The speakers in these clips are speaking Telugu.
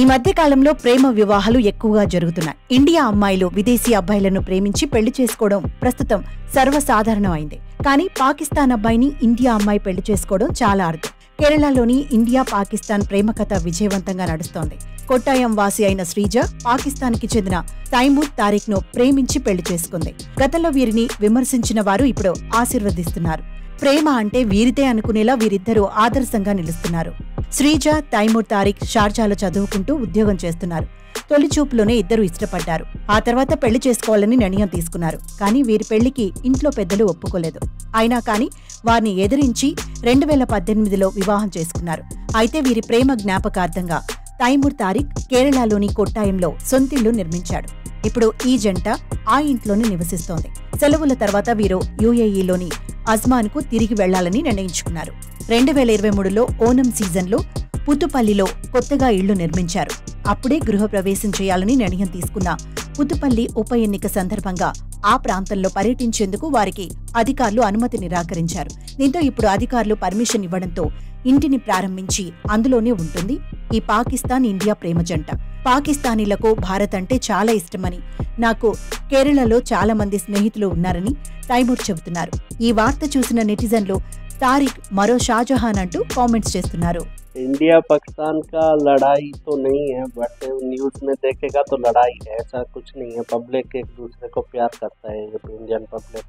ఈ మధ్య కాలంలో ప్రేమ వివాహాలు ఎక్కువగా జరుగుతున్నాయి. ఇండియా అమ్మాయిలు విదేశీ అబ్బాయిలను ప్రేమించి పెళ్లి చేసుకోవడం ప్రస్తుతం సర్వసాధారణమైంది. కానీ పాకిస్తాన్ అబ్బాయిని ఇండియా అమ్మాయి పెళ్లి చేసుకోవడం చాలా అరుదు. కేరళలోని ఇండియా పాకిస్తాన్ ప్రేమ కథ విజయవంతంగా నడుస్తోంది. కొట్టాయం వాసి అయిన శ్రీజ పాకిస్తాన్ కి చెందిన తైమూర్ తారిక్ ను ప్రేమించి పెళ్లి చేసుకుంది. గతంలో వీరిని విమర్శించిన వారు ఇప్పుడు ఆశీర్వదిస్తున్నారు. ప్రేమ అంటే వీరిదే అనుకునేలా వీరిద్దరూ ఆదర్శంగా నిలుస్తున్నారు. శ్రీజ, తైమూర్ తారిక్ షార్జాలో చదువుకుంటూ ఉద్యోగం చేస్తున్నారు. తొలి చూపులోనే ఇద్దరు ఇష్టపడ్డారు. ఆ తర్వాత పెళ్లి చేసుకోవాలని నిర్ణయం తీసుకున్నారు. కానీ వీరి పెళ్లికి ఇంట్లో పెద్దలు ఒప్పుకోలేదు. అయినా కానీ వారిని ఎదిరించి 2018లో వివాహం చేసుకున్నారు. అయితే వీరి ప్రేమ జ్ఞాపకార్థంగా తైమూర్ తారిక్ కేరళలోని కొట్టాయంలో సొంతిల్లు నిర్మించాడు. ఇప్పుడు ఈ జంట ఆ ఇంట్లోనే నివసిస్తోంది. సెలవుల తర్వాత వీరు యుఏఈలోని అజ్మాన్ కు తిరిగి వెళ్లాలని నిర్ణయించుకున్నారు. 2023లో ఓనం సీజన్లో పుతుపల్లిలో కొత్తగా ఇళ్లు నిర్మించారు. అప్పుడే గృహప్రవేశం చేయాలని నిర్ణయం తీసుకున్న పుతుపల్లి ఉప ఎన్నిక సందర్భంగా ఆ ప్రాంతంలో పర్యటించేందుకు వారికి అధికారులు అనుమతి నిరాకరించారు. దీంతో ఇప్పుడు అధికారులు పర్మిషన్ ఇవ్వడంతో ఇంటిని ప్రారంభించి అందులోనే ఉంటుంది ఈ పాకిస్తాన్ ఇండియా ప్రేమ జంట. పాకిస్తానీలకు భారత్ అంటే చాలా ఇష్టమని, నాకు కేరళలో చాలా మంది స్నేహితులు ఉన్నారని తైమూర్ చెబుతున్నారు. ఈ వార్త చూసిన నెటిజన్లు తారిక్ మరో షాజహాన్ అంటూ కామెంట్స్ చేస్తున్నారు. इंडिया पाकिस्तान का लड़ाई तो नहीं है, बट न्यूज़ में देखेगा तो लड़ाई है, ऐसा कुछ नहीं है। पब्लिक एक दूसरे को प्यार करता है। इंडियन पब्लिक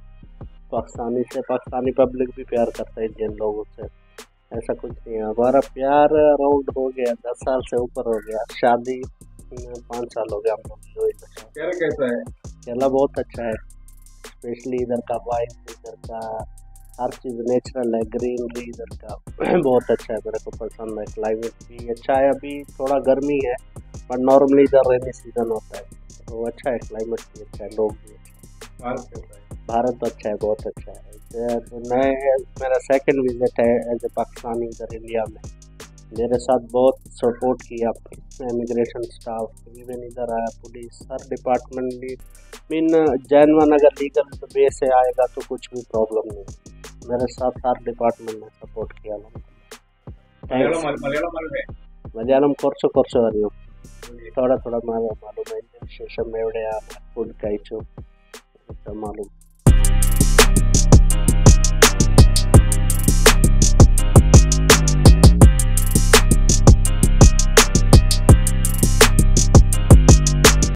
पाकिस्तानी से, पाकिस्तानी पब्लिक भी प्यार करता है इंडियन लोगों से। ऐसा कुछ नहीं है। हमारा प्यार अराउंड हो गया 10 साल से ऊपर हो गया। शादी 5 साल हो गया हम लोग। केरला कैसा है? केरला बहुत अच्छा है, स्पेशली इधर का वाइब, इधर का हर चीज़ नेचुरल है, ग्रीनरी इधर का बहुत अच्छा है, मेरे को पसंद है। क्लाइमेट भी अच्छा है, अभी थोड़ा गर्मी है पर नॉर्मली इधर रेनी सीजन होता है तो अच्छा है, क्लाइमेट भी अच्छा है, लोग भी अच्छा है। भारत अच्छा है, बहुत अच्छा है। तो मेरा सेकंड विजिट है एज ए पाकिस्तानी इधर इंडिया में। मेरे साथ बहुत सपोर्ट किया इमिग्रेशन स्टाफ, इवन इधर आया पुलिस, हर डिपार्टमेंट मीन जैनवन अगर लीगल वे से आएगा तो कुछ भी प्रॉब्लम नहीं। मेरे साथ हर डिपार्टमेंट ने सपोर्ट किया। मलयालम कोर्स അറിയും, थोड़ा थोड़ा मालूम है। विशेषम एवढे फूड കഴിച്ചു मालूम।